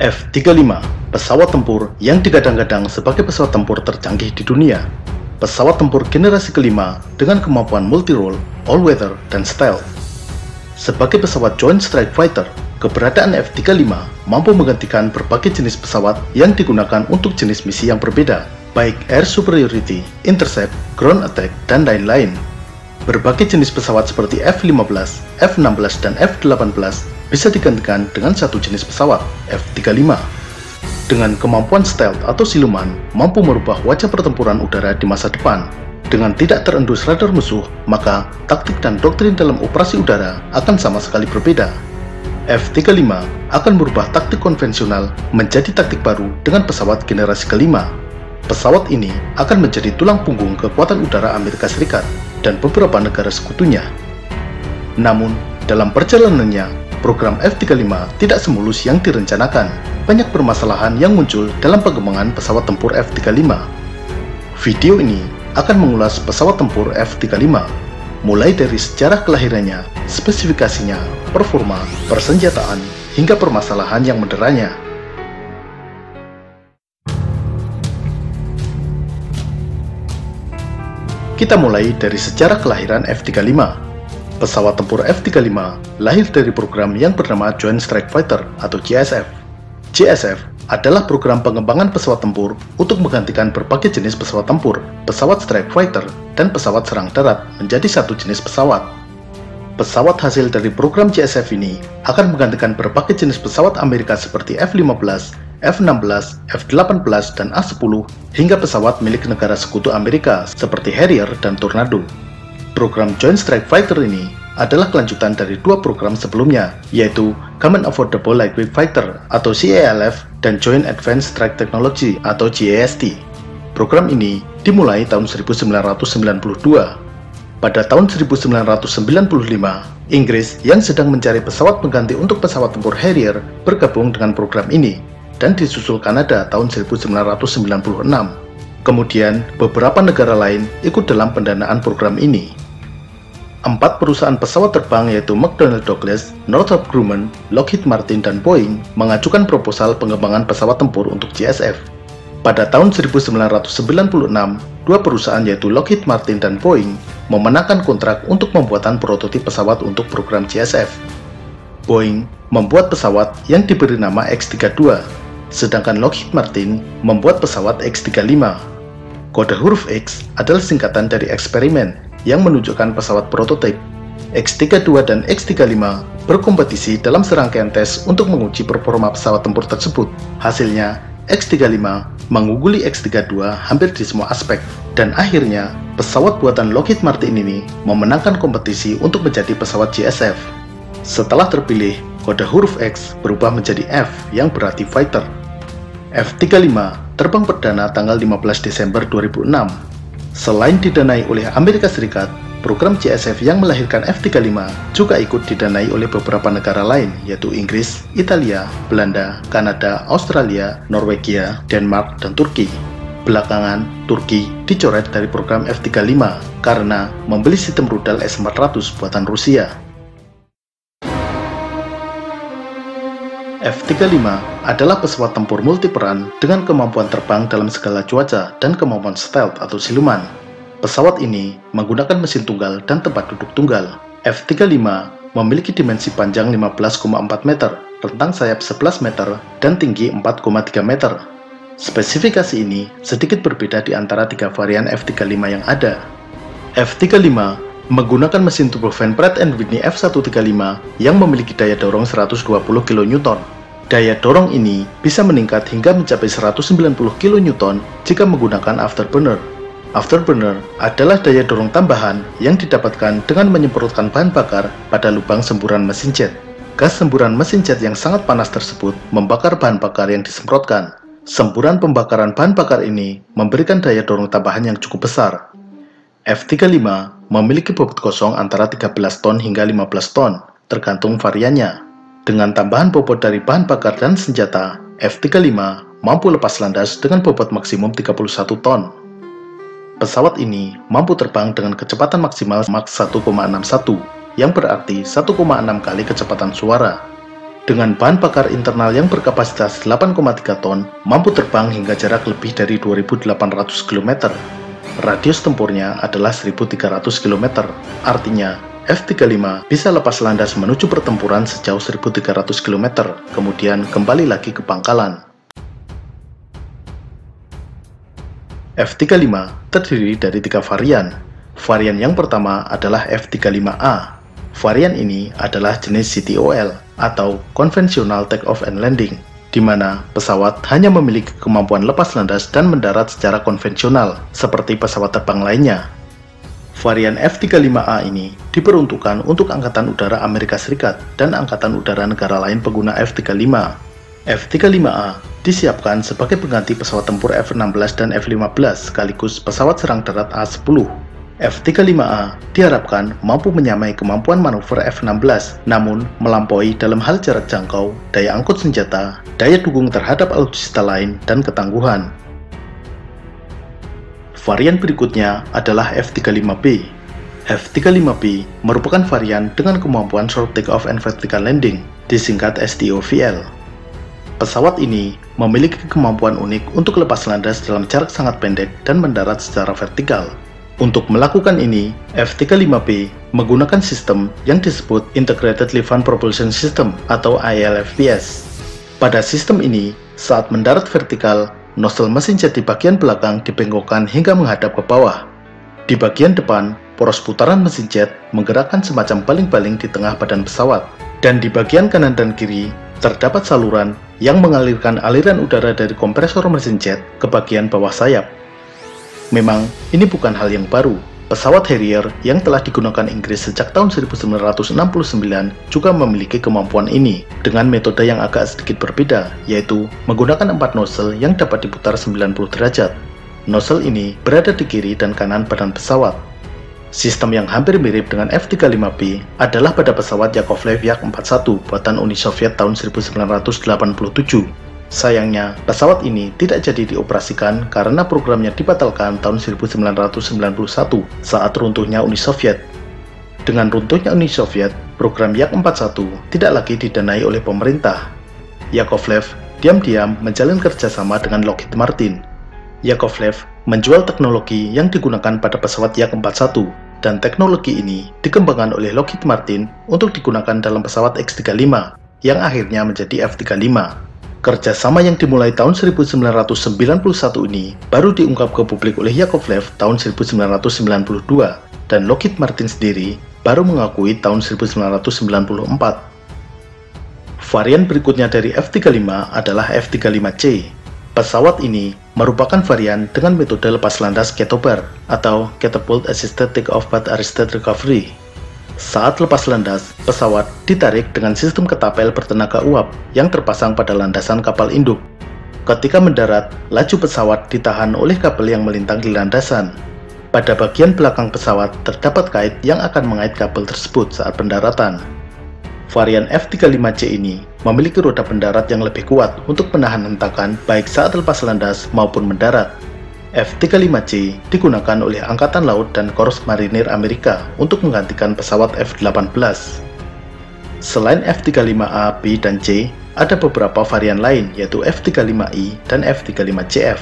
F-35, pesawat tempur yang digadang-gadang sebagai pesawat tempur tercanggih di dunia. Pesawat tempur generasi kelima dengan kemampuan multi-role, all-weather, dan stealth. Sebagai pesawat Joint Strike Fighter, keberadaan F-35 mampu menggantikan berbagai jenis pesawat yang digunakan untuk jenis misi yang berbeda, baik air superiority, intercept, ground attack, dan lain-lain. Berbagai jenis pesawat seperti F-15, F-16, dan F-18 bisa digantikan dengan satu jenis pesawat, F-35. Dengan kemampuan stealth atau siluman, mampu merubah wajah pertempuran udara di masa depan. Dengan tidak terendus radar musuh, maka taktik dan doktrin dalam operasi udara akan sama sekali berbeda. F-35 akan merubah taktik konvensional menjadi taktik baru dengan pesawat generasi kelima. Pesawat ini akan menjadi tulang punggung kekuatan udara Amerika Serikat dan beberapa negara sekutunya. Namun, dalam perjalanannya, program F-35 tidak semulus yang direncanakan. Banyak permasalahan yang muncul dalam pengembangan pesawat tempur F-35. Video ini akan mengulas pesawat tempur F-35, mulai dari sejarah kelahirannya, spesifikasinya, performa, persenjataan, hingga permasalahan yang menderanya. Kita mulai dari sejarah kelahiran F-35. Pesawat tempur F-35 lahir dari program yang bernama Joint Strike Fighter atau JSF. JSF adalah program pengembangan pesawat tempur untuk menggantikan berbagai jenis pesawat tempur, pesawat strike fighter, dan pesawat serang darat menjadi satu jenis pesawat. Pesawat hasil dari program JSF ini akan menggantikan berbagai jenis pesawat Amerika seperti F-15, F-16, F-18, dan A-10, hingga pesawat milik negara sekutu Amerika seperti Harrier dan Tornado. Program Joint Strike Fighter ini adalah kelanjutan dari dua program sebelumnya, yaitu Common Affordable Lightweight Fighter atau CALF dan Joint Advanced Strike Technology atau JAST. Program ini dimulai tahun 1992. Pada tahun 1995, Inggris yang sedang mencari pesawat pengganti untuk pesawat tempur Harrier bergabung dengan program ini, dan disusul Kanada tahun 1996. Kemudian, beberapa negara lain ikut dalam pendanaan program ini. 4 perusahaan pesawat terbang yaitu McDonnell Douglas, Northrop Grumman, Lockheed Martin, dan Boeing mengajukan proposal pengembangan pesawat tempur untuk JSF. Pada tahun 1996, dua perusahaan yaitu Lockheed Martin dan Boeing memenangkan kontrak untuk pembuatan prototip pesawat untuk program JSF. Boeing membuat pesawat yang diberi nama X-32, sedangkan Lockheed Martin membuat pesawat X-35. Kode huruf X adalah singkatan dari eksperimen yang menunjukkan pesawat prototip. X-32 dan X-35 berkompetisi dalam serangkaian tes untuk menguji performa pesawat tempur tersebut. Hasilnya, X-35 mengungguli X-32 hampir di semua aspek, dan akhirnya pesawat buatan Lockheed Martin ini memenangkan kompetisi untuk menjadi pesawat JSF. Setelah terpilih, kode huruf X berubah menjadi F yang berarti fighter. F-35 terbang perdana tanggal 15 Desember 2006. Selain didanai oleh Amerika Serikat, program JSF yang melahirkan F-35 juga ikut didanai oleh beberapa negara lain, yaitu Inggris, Italia, Belanda, Kanada, Australia, Norwegia, Denmark, dan Turki. Belakangan, Turki dicoret dari program F-35 karena membeli sistem rudal S-400 buatan Rusia. F-35 adalah pesawat tempur multiperan dengan kemampuan terbang dalam segala cuaca dan kemampuan stealth atau siluman. Pesawat ini menggunakan mesin tunggal dan tempat duduk tunggal. F-35 memiliki dimensi panjang 15,4 meter, rentang sayap 11 meter, dan tinggi 4,3 meter. Spesifikasi ini sedikit berbeda di antara 3 varian F-35 yang ada. F-35 menggunakan mesin turbofan Pratt & Whitney F135 yang memiliki daya dorong 120 kN. Daya dorong ini bisa meningkat hingga mencapai 190 kN jika menggunakan afterburner. Afterburner adalah daya dorong tambahan yang didapatkan dengan menyemprotkan bahan bakar pada lubang semburan mesin jet. Gas semburan mesin jet yang sangat panas tersebut membakar bahan bakar yang disemprotkan. Semburan pembakaran bahan bakar ini memberikan daya dorong tambahan yang cukup besar. F-35 memiliki bobot kosong antara 13 ton hingga 15 ton, tergantung variannya. Dengan tambahan bobot dari bahan bakar dan senjata, F-35 mampu lepas landas dengan bobot maksimum 31 ton. Pesawat ini mampu terbang dengan kecepatan maksimal Mach 1,61, yang berarti 1,6 kali kecepatan suara. Dengan bahan bakar internal yang berkapasitas 8,3 ton, mampu terbang hingga jarak lebih dari 2.800 km. Radius tempurnya adalah 1.300 km, artinya F-35 bisa lepas landas menuju pertempuran sejauh 1.300 km, kemudian kembali lagi ke pangkalan. F-35 terdiri dari 3 varian. Varian yang pertama adalah F-35A. Varian ini adalah jenis CTOL atau Conventional Takeoff and Landing, di mana pesawat hanya memiliki kemampuan lepas landas dan mendarat secara konvensional, seperti pesawat terbang lainnya. Varian F-35A ini diperuntukkan untuk Angkatan Udara Amerika Serikat dan Angkatan Udara negara lain pengguna F-35. F-35A disiapkan sebagai pengganti pesawat tempur F-16 dan F-15 sekaligus pesawat serang darat A-10. F-35A diharapkan mampu menyamai kemampuan manuver F-16, namun melampaui dalam hal jarak jangkau, daya angkut senjata, daya dukung terhadap alutsista lain, dan ketangguhan. Varian berikutnya adalah F-35B. F-35B merupakan varian dengan kemampuan Short Takeoff and Vertical Landing, disingkat STOVL. Pesawat ini memiliki kemampuan unik untuk lepas landas dalam jarak sangat pendek dan mendarat secara vertikal. Untuk melakukan ini, F-35B menggunakan sistem yang disebut Integrated Lift Propulsion System atau ILFPS. Pada sistem ini, saat mendarat vertikal, nozzle mesin jet di bagian belakang dibengkokkan hingga menghadap ke bawah. Di bagian depan, poros putaran mesin jet menggerakkan semacam baling-baling di tengah badan pesawat, dan di bagian kanan dan kiri terdapat saluran yang mengalirkan aliran udara dari kompresor mesin jet ke bagian bawah sayap. Memang, ini bukan hal yang baru. Pesawat Harrier yang telah digunakan Inggris sejak tahun 1969 juga memiliki kemampuan ini dengan metode yang agak sedikit berbeda, yaitu menggunakan 4 nozzle yang dapat diputar 90 derajat. Nozzle ini berada di kiri dan kanan badan pesawat. Sistem yang hampir mirip dengan F-35B adalah pada pesawat Yakovlev Yak-41 buatan Uni Soviet tahun 1987. Sayangnya, pesawat ini tidak jadi dioperasikan karena programnya dibatalkan tahun 1991 saat runtuhnya Uni Soviet. Dengan runtuhnya Uni Soviet, program Yak-41 tidak lagi didanai oleh pemerintah. Yakovlev diam-diam menjalin kerjasama dengan Lockheed Martin. Yakovlev menjual teknologi yang digunakan pada pesawat Yak-41, dan teknologi ini dikembangkan oleh Lockheed Martin untuk digunakan dalam pesawat X-35, yang akhirnya menjadi F-35. Kerjasama yang dimulai tahun 1991 ini baru diungkap ke publik oleh Yakovlev tahun 1992, dan Lockheed Martin sendiri baru mengakui tahun 1994. Varian berikutnya dari F-35 adalah F-35C. Pesawat ini merupakan varian dengan metode lepas landas Catobar atau Catapult Assisted Takeoff but Arrested Recovery. Saat lepas landas, pesawat ditarik dengan sistem ketapel bertenaga uap yang terpasang pada landasan kapal induk. Ketika mendarat, laju pesawat ditahan oleh kabel yang melintang di landasan. Pada bagian belakang pesawat terdapat kait yang akan mengait kabel tersebut saat pendaratan. Varian F-35C ini memiliki roda pendarat yang lebih kuat untuk menahan hentakan baik saat lepas landas maupun mendarat. F-35C digunakan oleh Angkatan Laut dan Korps Marinir Amerika untuk menggantikan pesawat F-18. Selain F-35A, B, dan C, ada beberapa varian lain yaitu F-35I dan F-35CF.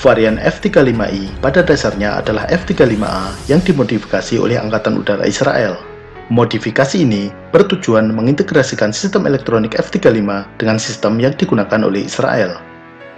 Varian F-35I pada dasarnya adalah F-35A yang dimodifikasi oleh Angkatan Udara Israel. Modifikasi ini bertujuan mengintegrasikan sistem elektronik F-35 dengan sistem yang digunakan oleh Israel.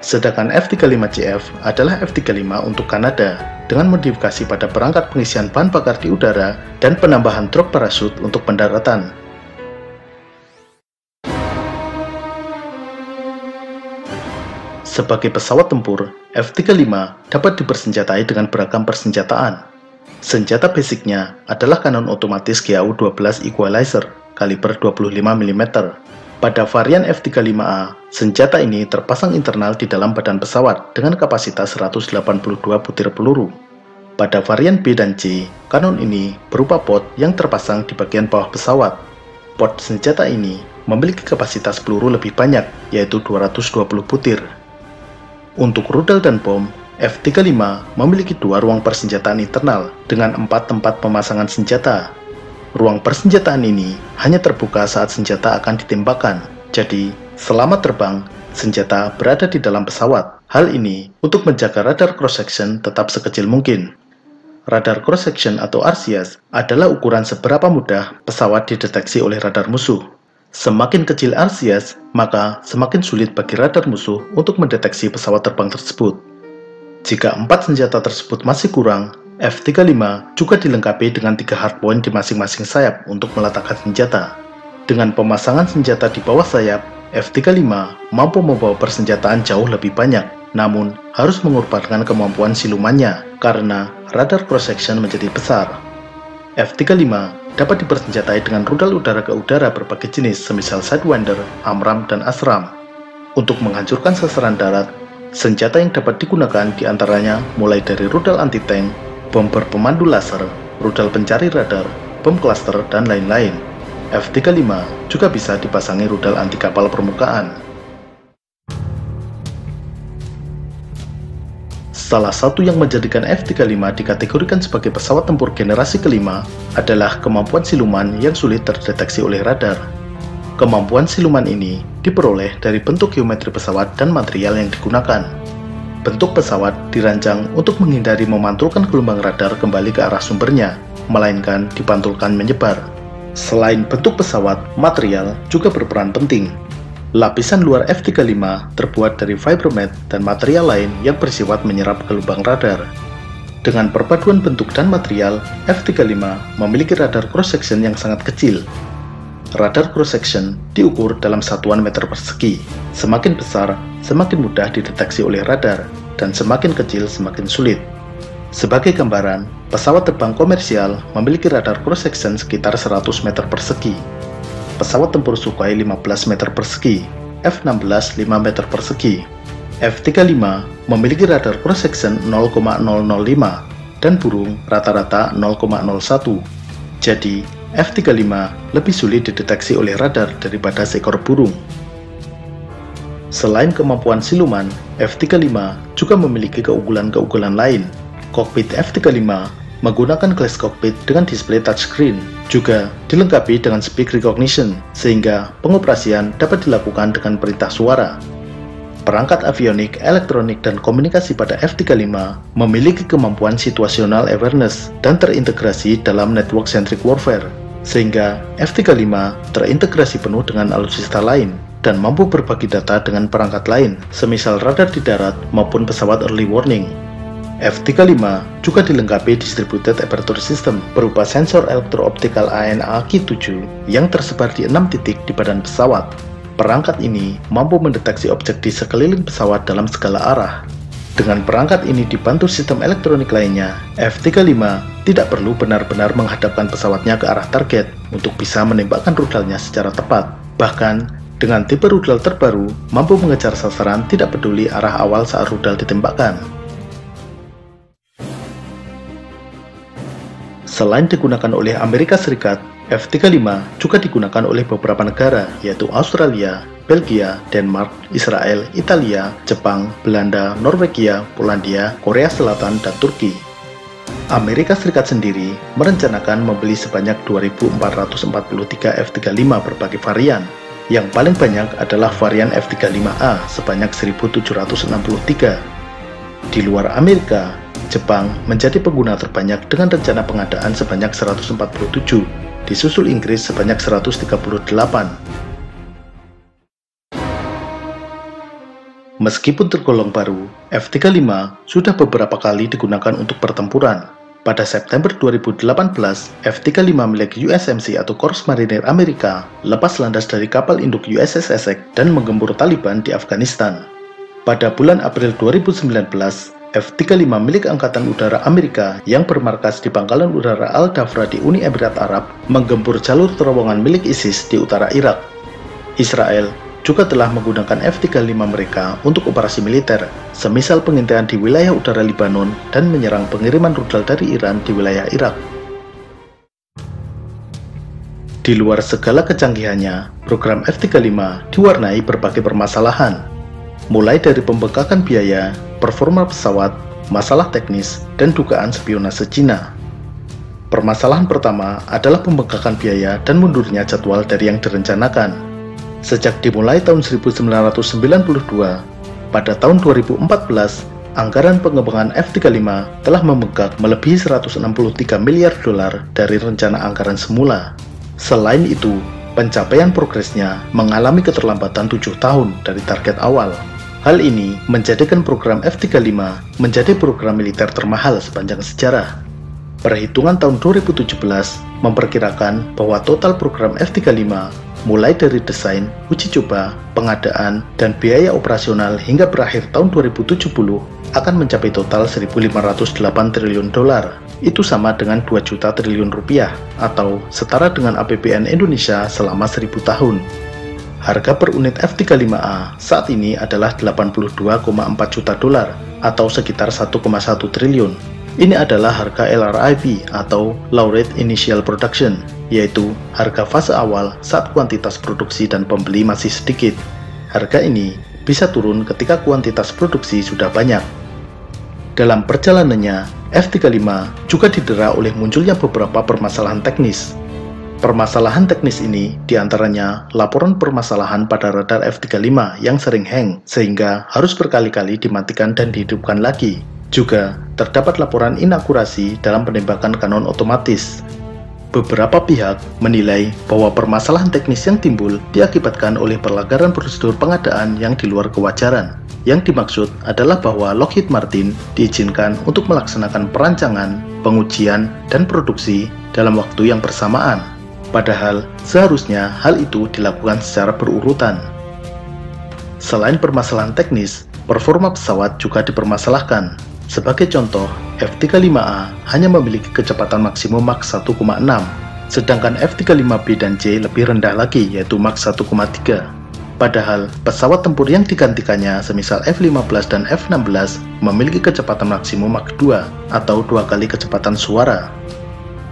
Sedangkan F-35CF adalah F-35 untuk Kanada dengan modifikasi pada perangkat pengisian bahan bakar di udara dan penambahan drop parachute untuk pendaratan. Sebagai pesawat tempur, F-35 dapat dipersenjatai dengan beragam persenjataan. Senjata basicnya adalah kanon otomatis GAU-12 Equalizer kaliber 25 mm. Pada varian F-35A, senjata ini terpasang internal di dalam badan pesawat dengan kapasitas 182 butir peluru. Pada varian B dan C, kanon ini berupa pot yang terpasang di bagian bawah pesawat. Pot senjata ini memiliki kapasitas peluru lebih banyak, yaitu 220 butir. Untuk rudal dan bom, F-35 memiliki 2 ruang persenjataan internal dengan 4 tempat pemasangan senjata. ruang persenjataan ini hanya terbuka saat senjata akan ditembakkan. Jadi, selama terbang, senjata berada di dalam pesawat. Hal ini untuk menjaga radar cross-section tetap sekecil mungkin. Radar cross-section atau RCS adalah ukuran seberapa mudah pesawat dideteksi oleh radar musuh. Semakin kecil RCS, maka semakin sulit bagi radar musuh untuk mendeteksi pesawat terbang tersebut. Jika 4 senjata tersebut masih kurang, F-35 juga dilengkapi dengan 3 hardpoint di masing-masing sayap untuk meletakkan senjata. Dengan pemasangan senjata di bawah sayap, F-35 mampu membawa persenjataan jauh lebih banyak, namun harus mengorbankan kemampuan silumannya karena radar cross-section menjadi besar. F-35 dapat dipersenjatai dengan rudal udara ke udara berbagai jenis semisal Sidewinder, AMRAAM, dan ASRAAM. Untuk menghancurkan sasaran darat, senjata yang dapat digunakan diantaranya mulai dari rudal anti-tank, bom berpemandu laser, rudal pencari radar, bom cluster, dan lain-lain. F-35 juga bisa dipasangi rudal anti kapal permukaan. Salah satu yang menjadikan F-35 dikategorikan sebagai pesawat tempur generasi kelima adalah kemampuan siluman yang sulit terdeteksi oleh radar. Kemampuan siluman ini diperoleh dari bentuk geometri pesawat dan material yang digunakan. Bentuk pesawat dirancang untuk menghindari memantulkan gelombang radar kembali ke arah sumbernya, melainkan dipantulkan menyebar. Selain bentuk pesawat, material juga berperan penting. Lapisan luar F-35 terbuat dari fibromet dan material lain yang bersifat menyerap gelombang radar. Dengan perpaduan bentuk dan material, F-35 memiliki radar cross-section yang sangat kecil. Radar cross-section diukur dalam satuan meter persegi. Semakin besar, semakin mudah dideteksi oleh radar, dan semakin kecil, semakin sulit. Sebagai gambaran, pesawat terbang komersial memiliki radar cross-section sekitar 100 meter persegi. Pesawat tempur Sukhoi 15 meter persegi, F-16 5 meter persegi. F-35 memiliki radar cross-section 0,005 dan burung rata-rata 0,01. Jadi, F-35 lebih sulit dideteksi oleh radar daripada seekor burung. Selain kemampuan siluman, F-35 juga memiliki keunggulan-keunggulan lain. Kokpit F-35 menggunakan glass cockpit dengan display touchscreen, juga dilengkapi dengan speak recognition, sehingga pengoperasian dapat dilakukan dengan perintah suara. Perangkat avionik, elektronik, dan komunikasi pada F-35 memiliki kemampuan situational awareness dan terintegrasi dalam network-centric warfare, sehingga F-35 terintegrasi penuh dengan alutsista lain dan mampu berbagi data dengan perangkat lain, semisal radar di darat maupun pesawat early warning. F-35 juga dilengkapi Distributed Aperture System berupa sensor elektro-optikal ANA-Ki7 yang tersebar di 6 titik di badan pesawat. Perangkat ini mampu mendeteksi objek di sekeliling pesawat dalam segala arah. Dengan perangkat ini dibantu sistem elektronik lainnya, F-35 tidak perlu benar-benar menghadapkan pesawatnya ke arah target untuk bisa menembakkan rudalnya secara tepat. Bahkan, dengan tipe rudal terbaru, mampu mengejar sasaran tidak peduli arah awal saat rudal ditembakkan. Selain digunakan oleh Amerika Serikat, F-35 juga digunakan oleh beberapa negara, yaitu Australia, Belgia, Denmark, Israel, Italia, Jepang, Belanda, Norwegia, Polandia, Korea Selatan, dan Turki. Amerika Serikat sendiri merencanakan membeli sebanyak 2.443 F-35 berbagai varian. Yang paling banyak adalah varian F-35A sebanyak 1.763. Di luar Amerika, Jepang menjadi pengguna terbanyak dengan rencana pengadaan sebanyak 147, disusul Inggris sebanyak 138. Meskipun tergolong baru, F-35 sudah beberapa kali digunakan untuk pertempuran. Pada September 2018, F-35 milik USMC atau Korps Marinir Amerika lepas landas dari kapal induk USS Essex dan menggempur Taliban di Afghanistan. Pada bulan April 2019, F-35 milik Angkatan Udara Amerika yang bermarkas di Pangkalan Udara Al-Dhafra di Uni Emirat Arab menggempur jalur terowongan milik ISIS di utara Irak. Israel juga telah menggunakan F-35 mereka untuk operasi militer, semisal pengintaian di wilayah udara Lebanon dan menyerang pengiriman rudal dari Iran di wilayah Irak. Di luar segala kecanggihannya, program F-35 diwarnai berbagai permasalahan, mulai dari pembengkakan biaya, performa pesawat, masalah teknis, dan dugaan spionase Cina. Permasalahan pertama adalah pembengkakan biaya dan mundurnya jadwal dari yang direncanakan. Sejak dimulai tahun 1992, pada tahun 2014, anggaran pengembangan F-35 telah membengkak melebihi 163 miliar dolar dari rencana anggaran semula. Selain itu, pencapaian progresnya mengalami keterlambatan 7 tahun dari target awal. Hal ini menjadikan program F-35 menjadi program militer termahal sepanjang sejarah. Perhitungan tahun 2017 memperkirakan bahwa total program F-35 mulai dari desain, uji coba, pengadaan, dan biaya operasional hingga berakhir tahun 2070 akan mencapai total 1.508 triliun dolar. Itu sama dengan 2 juta triliun rupiah atau setara dengan APBN Indonesia selama 1000 tahun. Harga per unit F-35A saat ini adalah 82,4 juta dolar atau sekitar 1,1 triliun. Ini adalah harga LRIP atau Low Rate Initial Production, yaitu harga fase awal saat kuantitas produksi dan pembeli masih sedikit. Harga ini bisa turun ketika kuantitas produksi sudah banyak. Dalam perjalanannya, F-35 juga didera oleh munculnya beberapa permasalahan teknis. Permasalahan teknis ini diantaranya laporan permasalahan pada radar F-35 yang sering hang, sehingga harus berkali-kali dimatikan dan dihidupkan lagi. Juga terdapat laporan inakurasi dalam penembakan kanon otomatis. Beberapa pihak menilai bahwa permasalahan teknis yang timbul diakibatkan oleh pelanggaran prosedur pengadaan yang di luar kewajaran. Yang dimaksud adalah bahwa Lockheed Martin diizinkan untuk melaksanakan perancangan, pengujian, dan produksi dalam waktu yang bersamaan. Padahal seharusnya hal itu dilakukan secara berurutan. Selain permasalahan teknis, performa pesawat juga dipermasalahkan. Sebagai contoh, F-35A hanya memiliki kecepatan maksimum Mach 1,6, sedangkan F-35B dan C lebih rendah lagi, yaitu Mach 1,3. Padahal, pesawat tempur yang digantikannya, semisal F-15 dan F-16, memiliki kecepatan maksimum Mach 2, atau 2 kali kecepatan suara.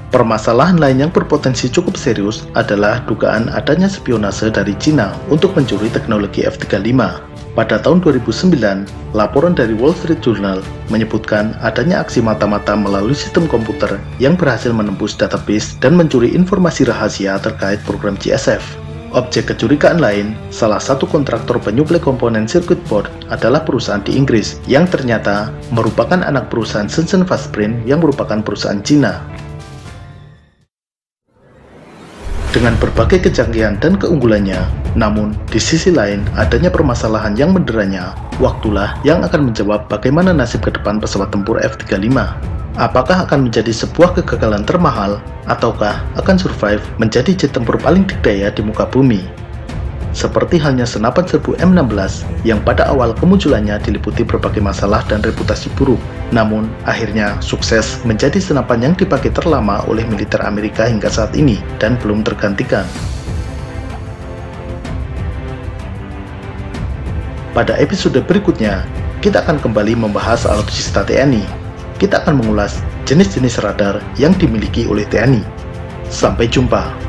Permasalahan lain yang berpotensi cukup serius adalah dugaan adanya spionase dari Cina untuk mencuri teknologi F-35. Pada tahun 2009, laporan dari Wall Street Journal menyebutkan adanya aksi mata-mata melalui sistem komputer yang berhasil menembus database dan mencuri informasi rahasia terkait program JSF. Objek kecurigaan lain, salah satu kontraktor penyuplai komponen circuit board adalah perusahaan di Inggris yang ternyata merupakan anak perusahaan Shenzhen Fastprint yang merupakan perusahaan Cina. Dengan berbagai kecanggihan dan keunggulannya, namun di sisi lain adanya permasalahan yang menderanya, waktulah yang akan menjawab bagaimana nasib ke depan pesawat tempur F-35. Apakah akan menjadi sebuah kegagalan termahal, ataukah akan survive menjadi jet tempur paling dikdaya di muka bumi? Seperti halnya senapan serbu M16 yang pada awal kemunculannya diliputi berbagai masalah dan reputasi buruk, namun akhirnya sukses menjadi senapan yang dipakai terlama oleh militer Amerika hingga saat ini dan belum tergantikan. Pada episode berikutnya, kita akan kembali membahas alutsista TNI. Kita akan mengulas jenis-jenis radar yang dimiliki oleh TNI. Sampai jumpa.